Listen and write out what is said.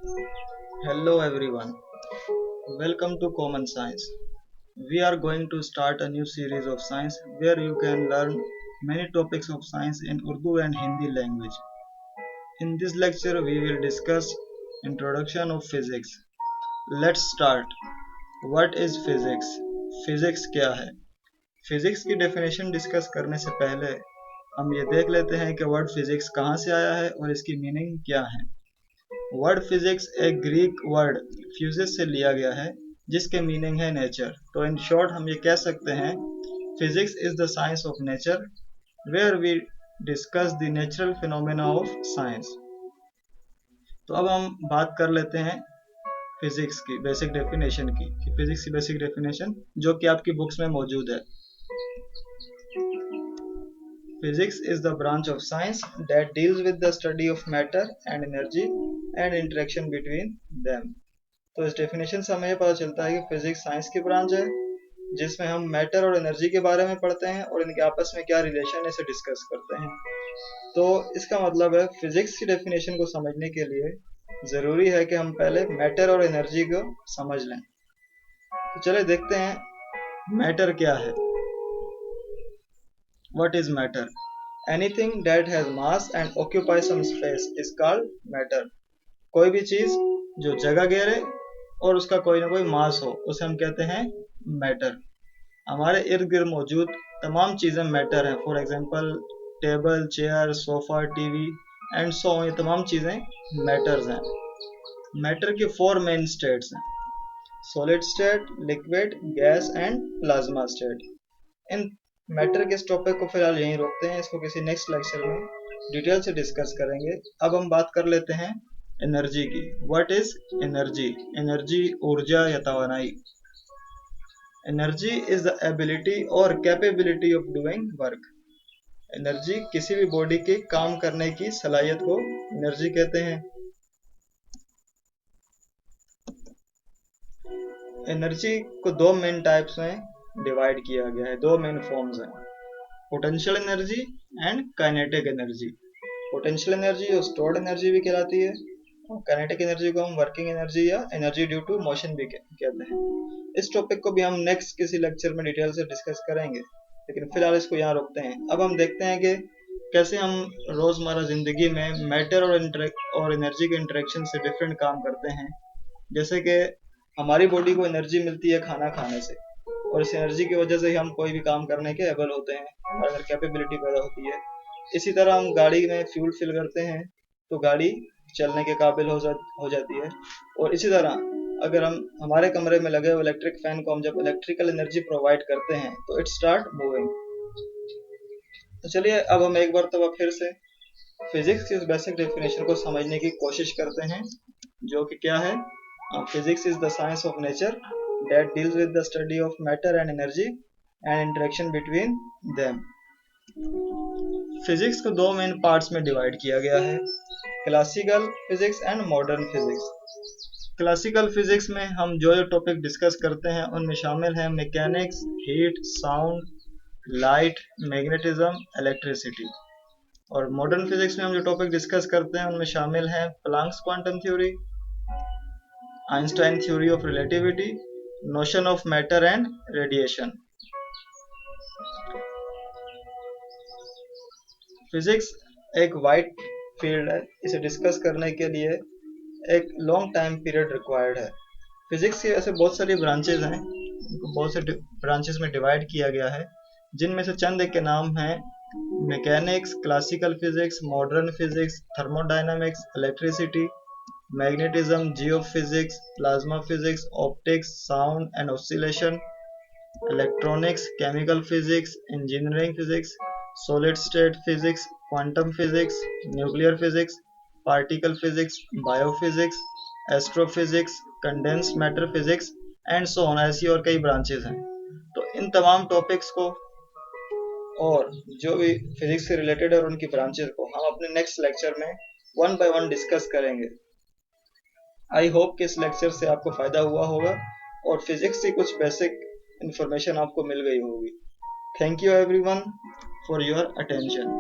Hello everyone, welcome to Common Science. We are going to start a new series of science where you can learn many topics of science in Urdu and Hindi language. In this lecture, we will discuss introduction of physics. Let's start. What is physics? Physics क्या है? Physics की definition discuss करने से पहले हम ये देख लेते हैं कि वर्ड फिजिक्स कहाँ से आया है और इसकी मीनिंग क्या है। वर्ड फिजिक्स एक ग्रीक वर्ड फ्यूजिस से लिया गया है जिसके मीनिंग है नेचर। तो इन शॉर्ट हम ये कह सकते हैं physics is the science of nature where we discuss the natural phenomena of science. तो अब हम बात कर लेते हैं फिजिक्स की बेसिक डेफिनेशन की कि फिजिक्स की बेसिक डेफिनेशन जो कि आपकी बुक्स में मौजूद है। Physics is the branch of science that deals with the study of matter and energy and interaction between them। तो इस डेफिनेशन से हमें ये पता चलता है कि फिजिक्स साइंस की ब्रांच है जिसमें हम मैटर और एनर्जी के बारे में पढ़ते हैं और इनके आपस में क्या रिलेशन है इसे डिस्कस करते हैं। तो इसका मतलब है फिजिक्स की डेफिनेशन को समझने के लिए जरूरी है कि हम पहले मैटर और एनर्जी को समझ लें। तो चलिए देखते हैं मैटर क्या है। What is matter? Anything that has mass and occupies some space is called matter। कोई भी चीज जो जगह घेरे और उसका कोई ना कोई मास हो उसे हम कहते हैं मैटर। हमारे इर्द गिर्द मौजूद तमाम चीजें मैटर हैं। For example table, chair, sofa, TV and so ये तमाम चीजें मैटर्स हैं। मैटर के 4 मेन स्टेट्स हैं: solid state, liquid, gas and plasma state. In matter के इस टॉपिक को फिलहाल यहीं रोकते हैं, इसको किसी नेक्स्ट लेक्चर में डिटेल से डिस्कस करेंगे। अब हम बात कर लेते हैं एनर्जी की। What is energy? एनर्जी ऊर्जा या तवानाई। एनर्जी इज द एबिलिटी और capability of doing work. Energy किसी भी बॉडी के काम करने की सलाहियत को एनर्जी कहते हैं। एनर्जी को 2 मेन टाइप्स में डिवाइड किया गया है, 2 मेन फॉर्म्स हैं: potential energy and kinetic energy. Potential energy और स्टोर्ड एनर्जी भी कहलाती है और काइनेटिक एनर्जी को हम वर्किंग एनर्जी या एनर्जी ड्यू टू मोशन भी कहते हैं। इस टॉपिक को भी हम नेक्स्ट किसी लेक्चर में डिटेल से डिस्कस करेंगे, लेकिन फिलहाल इसको यहाँ रोकते हैं। अब हम देखते हैं कि कैसे हम रोजमर्रा जिंदगी में मैटर और एनर्जी के इंटरेक्शन से डिफरेंट काम करते हैं। जैसे कि हमारी बॉडी को एनर्जी मिलती है खाना खाने से और इस एनर्जी की वजह से ही हम कोई भी काम करने के एबल होते हैं, हमारे अंदर कैपेबिलिटी पैदा होती है। इसी तरह हम गाड़ी में फ्यूल फिल करते हैं तो गाड़ी चलने के काबिल हो जाती है। और इसी तरह अगर हम हमारे कमरे में लगे हुए इलेक्ट्रिक फैन को हम जब इलेक्ट्रिकल एनर्जी प्रोवाइड करते हैं तो इट स्टार्ट मूविंग। तो चलिए अब हम एक बार तो फिर से फिजिक्स की बेसिक डेफिनेशन को समझने की कोशिश करते हैं, जो कि क्या है। Physics is the science of nature that deals with the study of matter and energy and interaction between them। Physics को 2 मेन पार्ट्स में डिवाइड किया गया है: classical physics and modern physics. Classical physics में हम जो टॉपिक डिस्कस करते हैं उनमें शामिल हैं mechanics, heat, sound, light, magnetism, electricity. और मॉडर्न फिजिक्स में हम जो टॉपिक डिस्कस करते हैं उनमें शामिल हैं Planck's quantum theory, Einstein theory of relativity, notion of matter and radiation. Physics एक वाइड फील्ड है, इसे डिस्कस करने के लिए एक लॉन्ग टाइम पीरियड रिक्वायर्ड है। फिजिक्स की ऐसे बहुत सारी ब्रांचेस हैं, इनको बहुत से ब्रांचेस में डिवाइड किया गया है, जिनमें से चंद के नाम हैं: mechanics, classical physics, modern physics, thermodynamics, electricity, magnetism, geophysics, plasma physics, optics, sound and oscillation, electronics, chemical physics, engineering physics, solid state physics, quantum physics, nuclear physics, particle physics, biophysics, astrophysics, condensed matter physics and so on. ऐसी और कई branches हैं। तो इन तमाम topics को और जो भी फिजिक्स से रिलेटेड है और उनकी ब्रांचेस को हम अपने नेक्स्ट लेक्चर में 1 बाय 1 डिस्कस करेंगे। आई होप कि इस लेक्चर से आपको फायदा हुआ होगा और फिजिक्स की कुछ बेसिक इंफॉर्मेशन आपको मिल गई होगी। Thank you everyone for your attention.